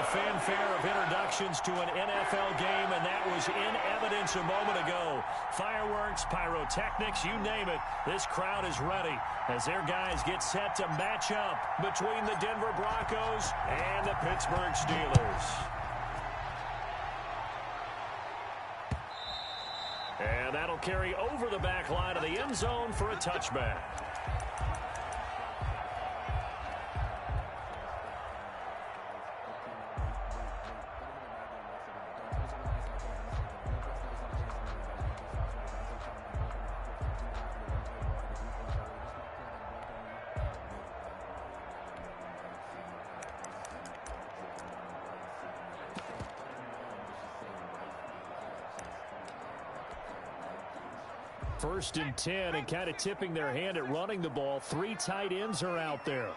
the fanfare of introductions to an NFL game, and that was in evidence a moment ago. Fireworks, pyrotechnics, you name it. This crowd is ready as their guys get set to match up between the Denver Broncos and the Pittsburgh Steelers. And that'll carry over the back line of the end zone for a touchback. First and 10, and kind of tipping their hand at running the ball. 3 tight ends are out there.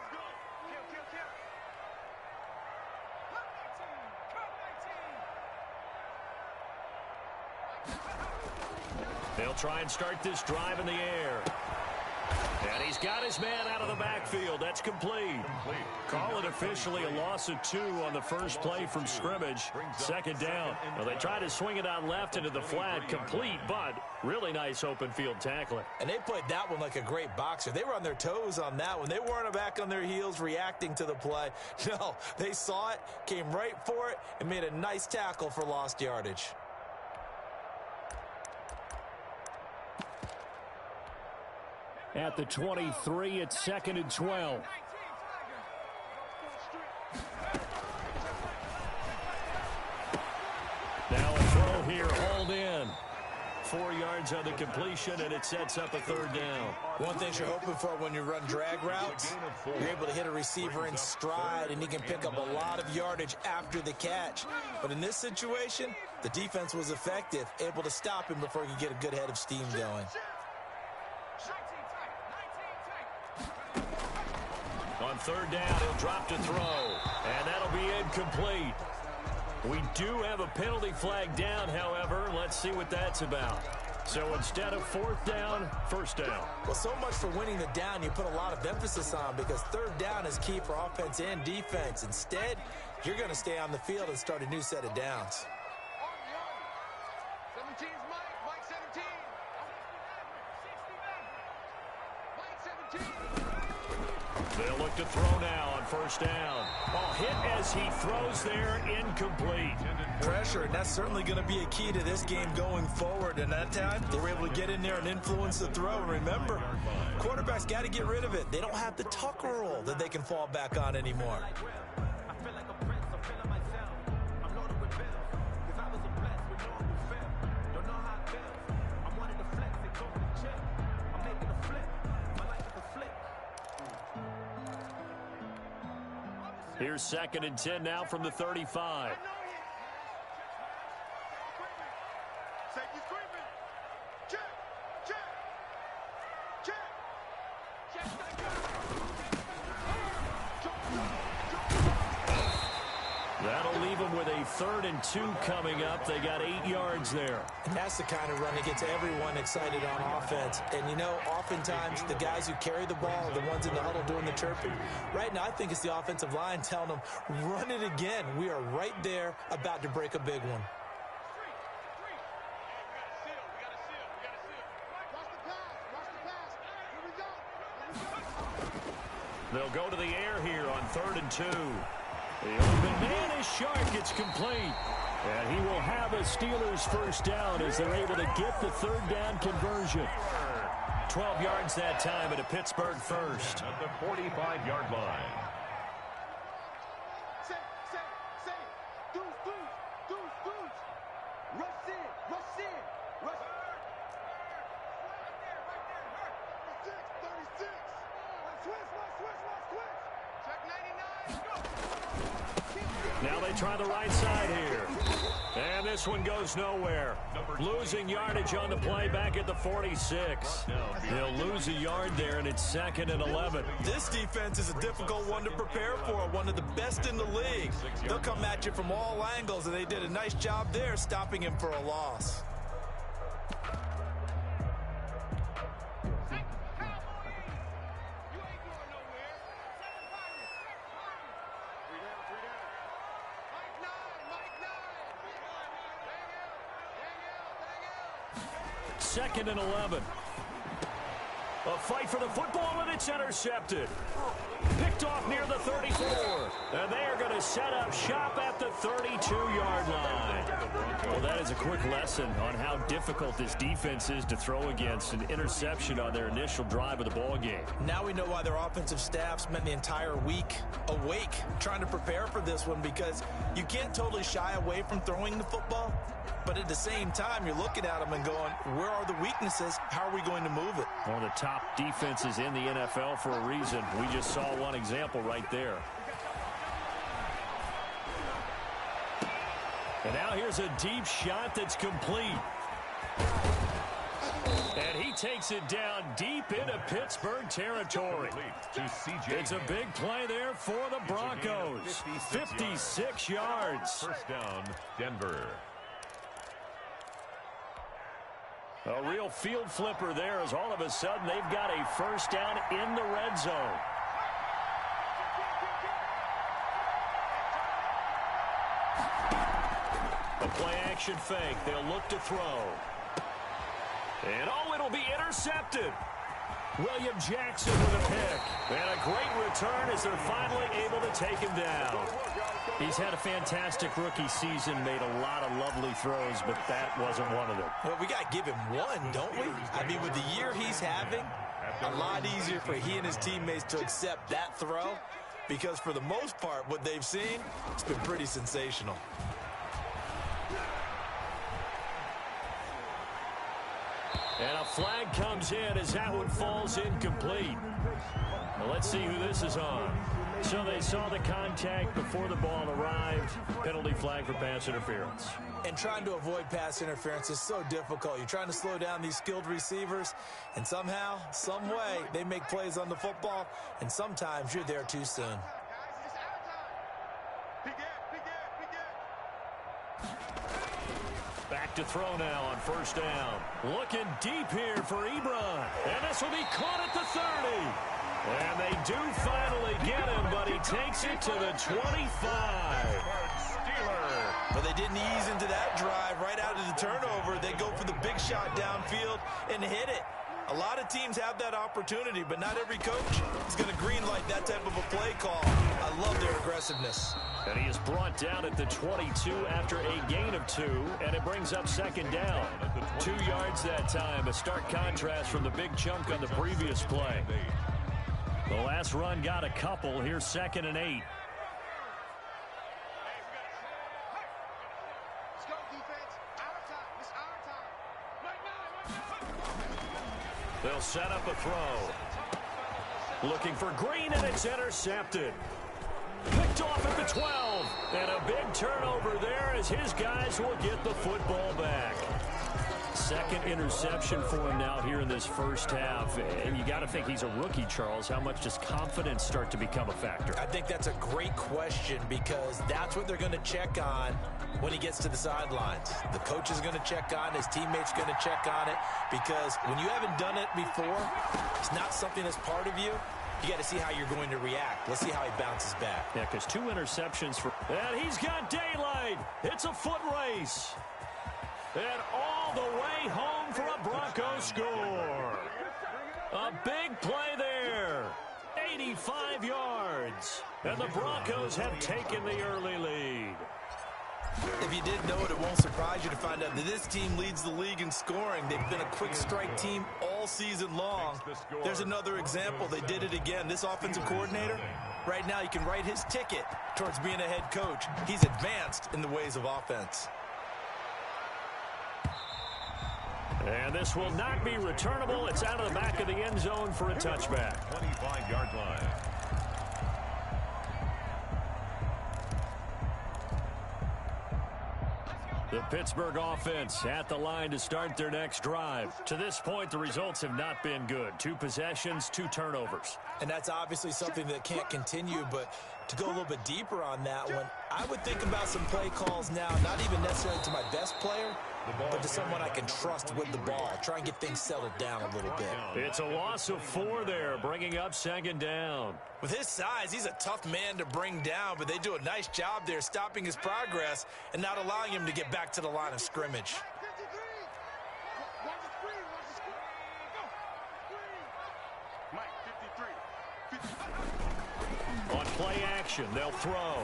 They'll try and start this drive in the air. And he's got his man out of the backfield. That's complete. Call it officially a loss of 2 on the first play from scrimmage. Second down. Well, they try to swing it out left into the flat. Complete, but really nice open field tackling. And they played that one like a great boxer. They were on their toes on that one. They weren't back on their heels reacting to the play. No, they saw it, came right for it, and made a nice tackle for lost yardage. At the 23, it's 2nd and 12. Now a throw here, hauled in. 4 yards on the completion, and it sets up a 3rd down. One thing you're hoping for when you run drag routes, you're able to hit a receiver in stride, and he can pick up a lot of yardage after the catch. But in this situation, the defense was effective, able to stop him before he could get a good head of steam going. On 3rd down, he'll drop to throw, and that'll be incomplete. We do have a penalty flag down, however. Let's see what that's about. So instead of 4th down, 1st down. Well, so much for winning the down you put a lot of emphasis on, because 3rd down is key for offense and defense. Instead, you're going to stay on the field and start a new set of downs. They'll look to throw now on 1st down. Ball hit as he throws there, incomplete. Pressure, and that's certainly going to be a key to this game going forward. And that time, they were able to get in there and influence the throw. Remember, quarterbacks got to get rid of it. They don't have the tucker roll that they can fall back on anymore. Here's 2nd and 10 now from the 35. That'll leave them with a 3rd and 2 coming up. They got 8 yards there. And that's the kind of run that gets everyone excited on offense. And, you know, oftentimes the guys who carry the ball are the ones in the huddle doing the chirping. Right now, I think it's the offensive line telling them, run it again. We are right there about to break a big one. They'll go to the air here on 3rd and 2. The open man is sharp. It's complete. And he will have a Steelers 1st down as they're able to get the 3rd down conversion. 12 yards that time at a Pittsburgh 1st. At the 45-yard line. Now they try the right side here. And this one goes nowhere. Losing yardage on the play back at the 46. They'll lose a yard there, and it's 2nd and 11. This defense is a difficult one to prepare for, one of the best in the league. They'll come at you from all angles, and they did a nice job there stopping him for a loss. 2nd and 11. A fight for the football, and it's intercepted. Picked off near the 34. And they are going to set up shop at the 32-yard line. Well, that is a quick lesson on how difficult this defense is to throw against. An interception on their initial drive of the ball game. Now we know why their offensive staff spent the entire week awake trying to prepare for this one, because you can't totally shy away from throwing the football. But at the same time, you're looking at them and going, where are the weaknesses? How are we going to move it? One of the top defenses in the NFL for a reason. We just saw one example right there. And now here's a deep shot that's complete. And he takes it down deep into Pittsburgh territory. It's a big play there for the Broncos. 56 yards. First down, Denver. A real field flipper there, as all of a sudden they've got a first down in the red zone. A play-action fake. They'll look to throw. And, oh, it'll be intercepted. William Jackson with a pick. And a great return as they're finally able to take him down. He's had a fantastic rookie season, made a lot of lovely throws, but that wasn't one of them. Well, we got to give him one, don't we? I mean, with the year he's having, a lot easier for he and his teammates to accept that throw, because for the most part, what they've seen, it's been pretty sensational. And a flag comes in as that one falls incomplete. Well, let's see who this is on. So they saw the contact before the ball arrived. Penalty flag for pass interference. And trying to avoid pass interference is so difficult. You're trying to slow down these skilled receivers, and somehow, some way, they make plays on the football, and sometimes you're there too soon. Back to throw now on first down. Looking deep here for Ebron. And this will be caught at the 30. And they do finally get him, but he takes it to the 25. But they didn't ease into that drive right out of the turnover. They go for the big shot downfield and hit it. A lot of teams have that opportunity, but not every coach is going to greenlight that type of a play call. I love their aggressiveness. And he is brought down at the 22 after a gain of 2, and it brings up second down. 2 yards that time, a stark contrast from the big chunk on the previous play. The last run got a couple. Here's 2nd and 8. They'll set up a throw. Looking for Green, and it's intercepted. Picked off at the 12. And a big turnover there as his guys will get the football back. Second interception for him now here in this first half. And you got to think he's a rookie, Charles. How much does confidence start to become a factor? I think that's a great question, because that's what they're going to check on when he gets to the sidelines. The coach is going to check on it. His teammates are going to check on it, because when you haven't done it before, it's not something that's part of you. You got to see how you're going to react. Let's see how he bounces back. Yeah, because 2 interceptions for... And he's got daylight. It's a foot race. And all the way home for a Broncos score. A big play there. 85 yards. And the Broncos have taken the early lead. If you didn't know it, it won't surprise you to find out that this team leads the league in scoring. They've been a quick strike team all season long. There's another example. They did it again. This offensive coordinator, right now, you can write his ticket towards being a head coach. He's advanced in the ways of offense. And this will not be returnable. It's out of the back of the end zone for a touchback. 25-yard line. The Pittsburgh offense at the line to start their next drive. To this point, the results have not been good. 2 possessions, 2 turnovers. And that's obviously something that can't continue, but to go a little bit deeper on that one, I would think about some play calls now, not even necessarily to my best player, but to someone I can trust with the ball. Try and get things settled down a little bit. It's a loss of 4 there, bringing up second down. With his size, he's a tough man to bring down, but they do a nice job there stopping his progress and not allowing him to get back to the line of scrimmage. play action. They'll throw.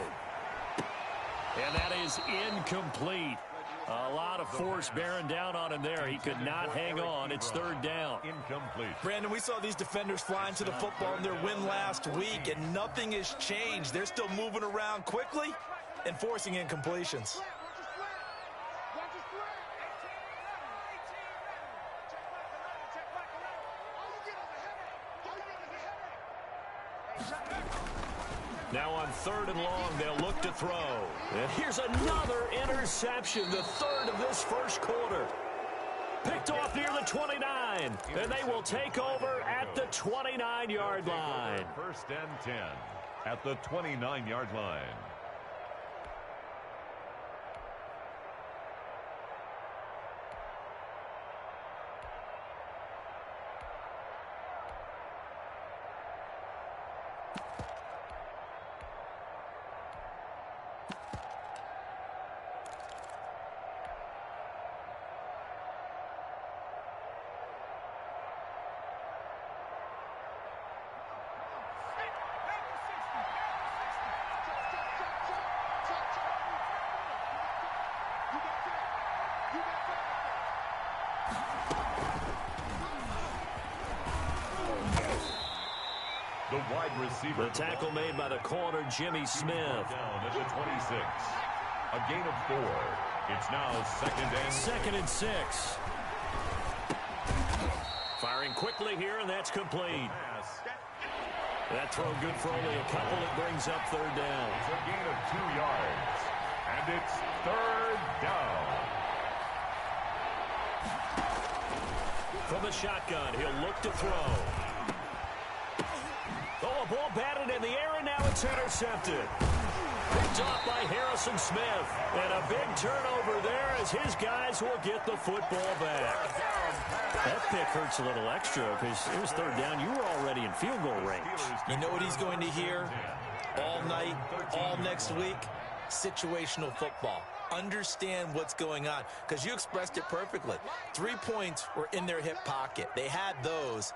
And that is incomplete. A lot of force bearing down on him there. He could not hang on. It's third down. Incomplete. Brandon, we saw these defenders flying to the football in their win last week, and nothing has changed. They're still moving around quickly and forcing incompletions. Now on third and long, they'll look to throw. And here's another interception, the third of this first quarter. Picked off near the 29, and they will take over at the 29-yard line. First and 10 at the 29-yard line. The wide receiver. The tackle made by the corner, Jimmy Smith. Down at the 26. A gain of 4. It's now second and 6. Firing quickly here, and that's complete. That throw good for only a couple. It brings up third down. It's a gain of 2 yards. And it's third down. From the shotgun, he'll look to throw. Oh, a ball batted in the air, and now it's intercepted. Picked off by Harrison Smith. And a big turnover there as his guys will get the football back. That pick hurts a little extra because it was third down. You were already in field goal range. You know what he's going to hear all night, all next week? Situational football. Understand what's going on, because you expressed it perfectly. 3 points were in their hip pocket. They had those.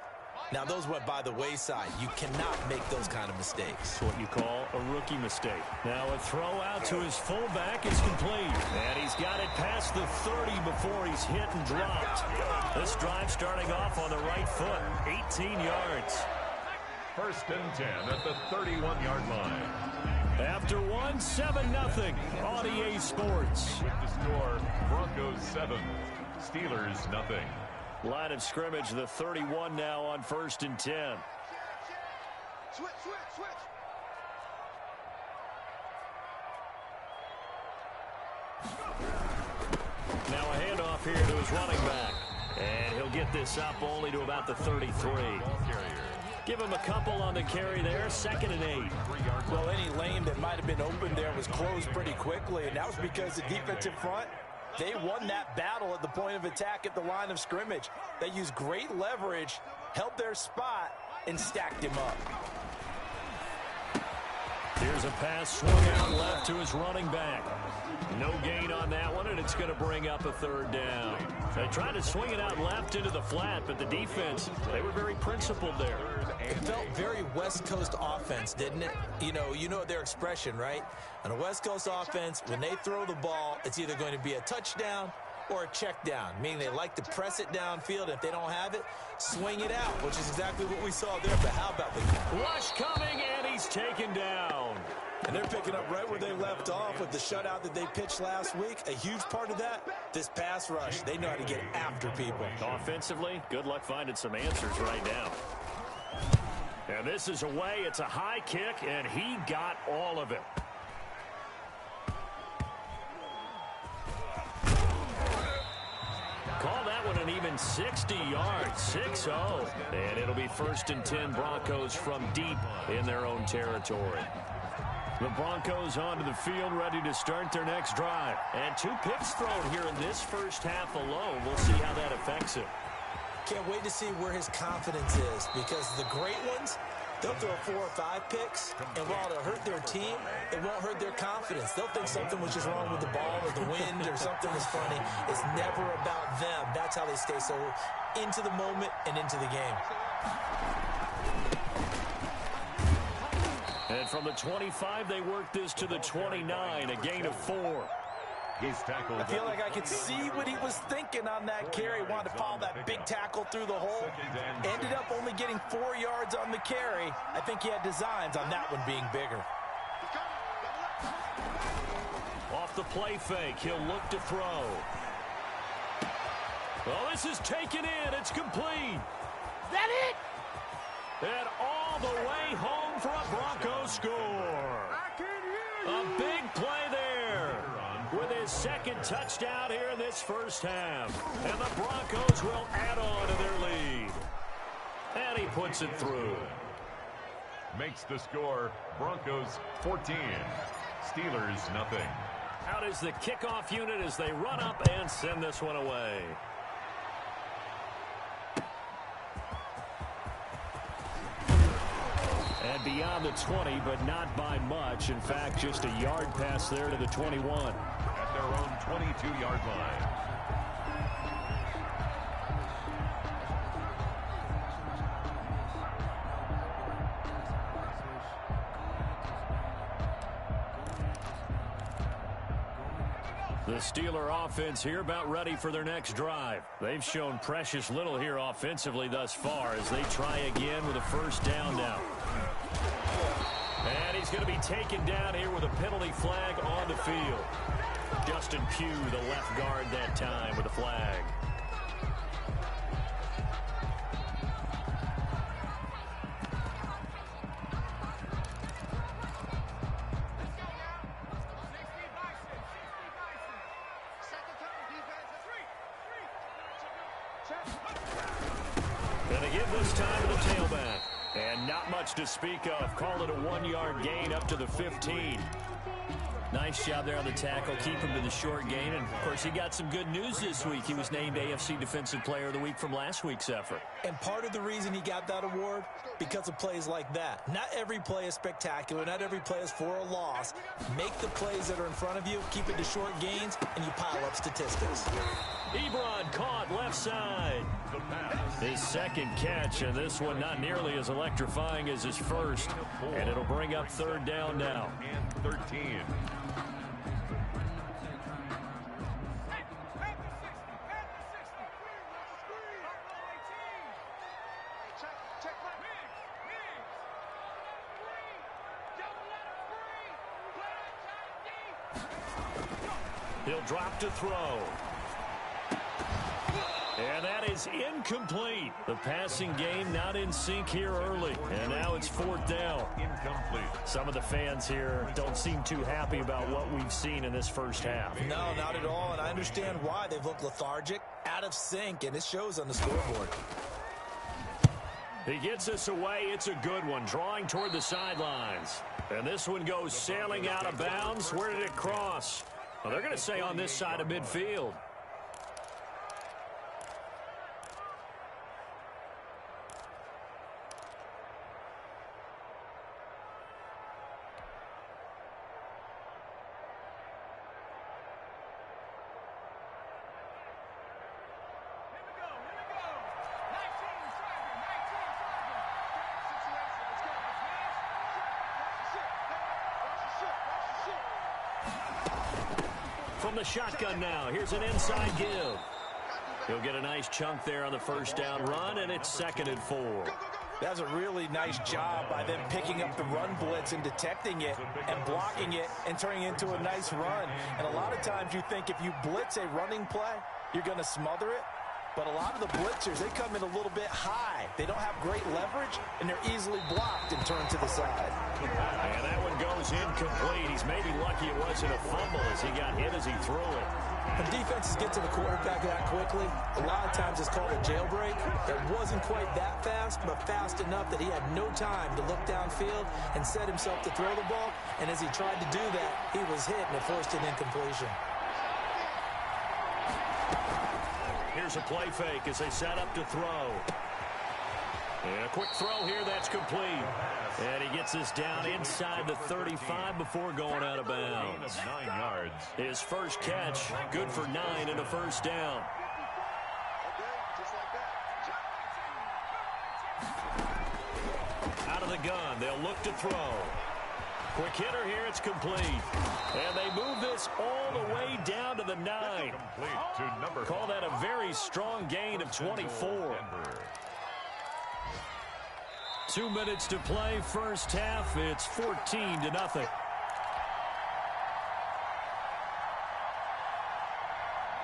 Now, those went by the wayside. You cannot make those kind of mistakes. It's what you call a rookie mistake. Now a throw out to his fullback is complete. And he's got it past the 30 before he's hit and dropped. This drive starting off on the right foot. 18 yards. First and 10 at the 31-yard line. After one, 7-0 on EA Sports. With the score, Broncos 7, Steelers nothing. Line of scrimmage, the 31 now on first and 10. Switch. Now a handoff here to his running back. And he'll get this up only to about the 33. Give him a couple on the carry there, 2nd and 8. Well, any lane that might have been open there was closed pretty quickly, and that was because the defensive front, they won that battle at the point of attack at the line of scrimmage. They used great leverage, held their spot, and stacked him up. Here's a pass swung out left to his running back. No gain on that one, and it's going to bring up a third down. They tried to swing it out left into the flat, but the defense, they were very principled there. It felt very West Coast offense, didn't it? You know their expression, right? On a West Coast offense, when they throw the ball, it's either going to be a touchdown or a check down, meaning they like to press it downfield. If they don't have it, swing it out, which is exactly what we saw there. But how about the rush coming, and he's taken down. And they're picking up right where they left off with the shutout that they pitched last week. A huge part of that, this pass rush. They know how to get after people. Offensively, good luck finding some answers right now. And this is away. It's a high kick, and he got all of it. Call that one an even 60 yards, 6-0. And it'll be 1st and 10 Broncos from deep in their own territory. The Broncos onto the field, ready to start their next drive. And 2 picks thrown here in this first half alone. We'll see how that affects him. Can't wait to see where his confidence is, because the great ones, they'll throw 4 or 5 picks, and while it'll hurt their team, it won't hurt their confidence. They'll think something was just wrong with the ball or the wind or something was funny. It's never about them. That's how they stay so into the moment and into the game. And from the 25, they work this to the 29, a gain of 4. He's tackled. I feel like I could see what he was thinking on that carry. Wanted to follow that big tackle through the hole. Ended up only getting 4 yards on the carry. I think he had designs on that one being bigger. Off the play fake, he'll look to throw. Well, this is taken in. It's complete. Is that it? And all the way home for a Broncos score. A big play there with his second touchdown here in this first half. And the Broncos will add on to their lead. And he puts it through. Makes the score Broncos 14, Steelers nothing. Out is the kickoff unit as they run up and send this one away. And beyond the 20, but not by much. In fact, just a yard pass there to the 21. At their own 22-yard line. The Steeler offense here about ready for their next drive. They've shown precious little here offensively thus far as they try again with a first down now. And he's going to be taken down here with a penalty flag on the field. Justin Pugh, the left guard that time with a flag. Gonna give this time to the tailback. And not much to speak of. Call it a 1-yard gain up to the 15. Nice job there on the tackle. Keep him to the short gain. And, of course, he got some good news this week. He was named AFC Defensive Player of the Week from last week's effort. And part of the reason he got that award, because of plays like that. Not every play is spectacular. Not every play is for a loss. Make the plays that are in front of you, keep it to short gains, and you pile up statistics. Ebron caught left side. His second catch, and this one not nearly as electrifying as his first. And it'll bring up third down now. And 13. He'll drop to throw. And that is incomplete. The passing game not in sync here early. And now it's fourth down. Incomplete. Some of the fans here don't seem too happy about what we've seen in this first half. No, not at all. And I understand why. They've looked lethargic, out of sync, and it shows on the scoreboard. He gets us away. It's a good one. Drawing toward the sidelines. And this one goes sailing out of bounds. Where did it cross? Well, they're going to say on this side of midfield. From the shotgun now, here's an inside give. He'll get a nice chunk there on the first down run, and it's 2nd and 4. That's a really nice job by them picking up the run blitz and detecting it and blocking it and turning it into a nice run. And a lot of times you think if you blitz a running play, you're going to smother it. But a lot of the blitzers, they come in a little bit high. They don't have great leverage, and they're easily blocked and turned to the side. And that one goes incomplete. He's maybe lucky it wasn't a fumble as he got hit as he threw it. When defenses get to the quarterback that quickly, a lot of times it's called a jailbreak. It wasn't quite that fast, but fast enough that he had no time to look downfield and set himself to throw the ball. And as he tried to do that, he was hit and it forced an incompletion. Here's a play fake as they set up to throw. And a quick throw here, that's complete. And he gets us down inside the 35 before going out of bounds. 9 yards. His first catch, good for 9 and a first down. Out of the gun, they'll look to throw. Quick hitter here, it's complete. And they move this all the way down to the 9. Call that a very strong gain of 24. 2 minutes to play, first half. It's 14-0.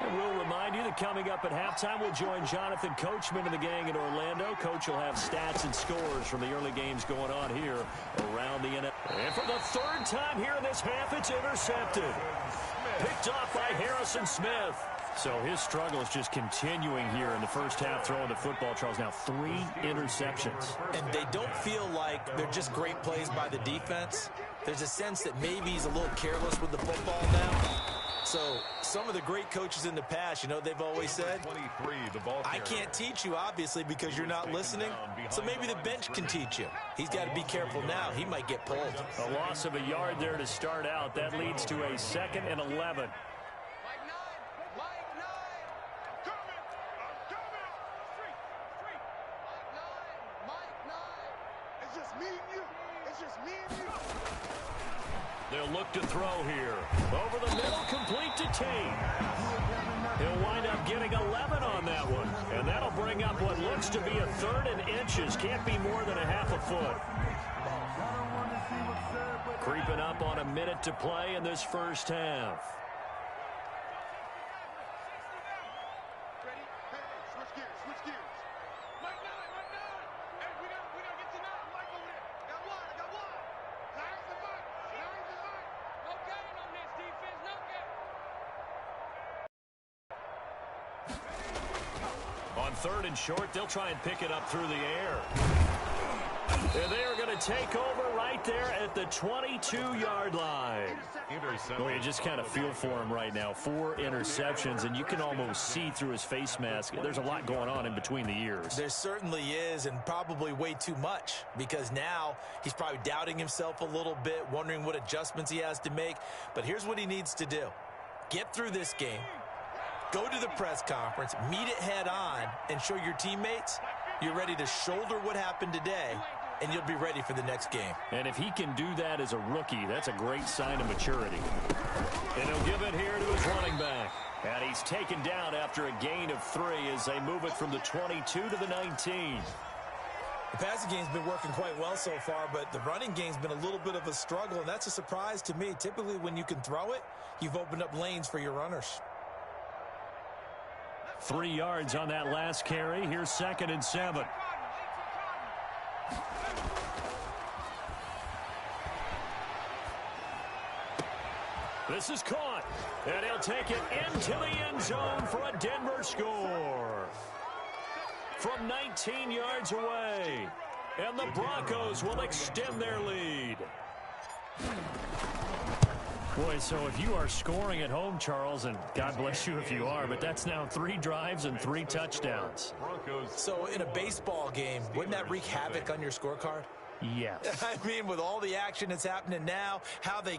And we'll remind you that coming up at halftime, we'll join Jonathan Coachman and the gang in Orlando. Coach will have stats and scores from the early games going on here around the NFL. And for the third time here in this half, it's intercepted. Picked off by Harrison Smith. So his struggle is just continuing here in the first half, throwing the football. Charles, now 3 interceptions. And they don't feel like they're just great plays by the defense. There's a sense that maybe he's a little careless with the football now. So some of the great coaches in the past, you know, they've always said, I can't teach you, obviously, because you're not listening. So maybe the bench can teach you. He's got to be careful now. He might get pulled. A loss of a yard there to start out. That leads to a 2nd and 11. They'll look to throw here. Over the middle, complete to Tate. He'll wind up getting 11 on that one. And that'll bring up what looks to be a 3rd and inches. Can't be more than a half a foot. Creeping up on a minute to play in this first half. On 3rd and short, they'll try and pick it up through the air. And they are going to take over right there at the 22-yard line. Well, you just kind of feel for him right now. 4 interceptions, and you can almost see through his face mask. There's a lot going on in between the ears. There certainly is, and probably way too much, because now he's probably doubting himself a little bit, wondering what adjustments he has to make. But here's what he needs to do. Get through this game. Go to the press conference, meet it head on, and show your teammates you're ready to shoulder what happened today, and you'll be ready for the next game. And if he can do that as a rookie, that's a great sign of maturity. And he'll give it here to his running back. And he's taken down after a gain of 3 as they move it from the 22 to the 19. The passing game's been working quite well so far, but the running game's been a little bit of a struggle, and that's a surprise to me. Typically, when you can throw it, you've opened up lanes for your runners. 3 yards on that last carry. Here's 2nd and 7. This is caught. And he'll take it into the end zone for a Denver score. From 19 yards away. And the Broncos will extend their lead. Boy, so if you are scoring at home, Charles, and God bless you if you are, but that's now 3 drives and 3 touchdowns. So in a baseball game, wouldn't that wreak havoc on your scorecard? Yes. I mean, with all the action that's happening now, how they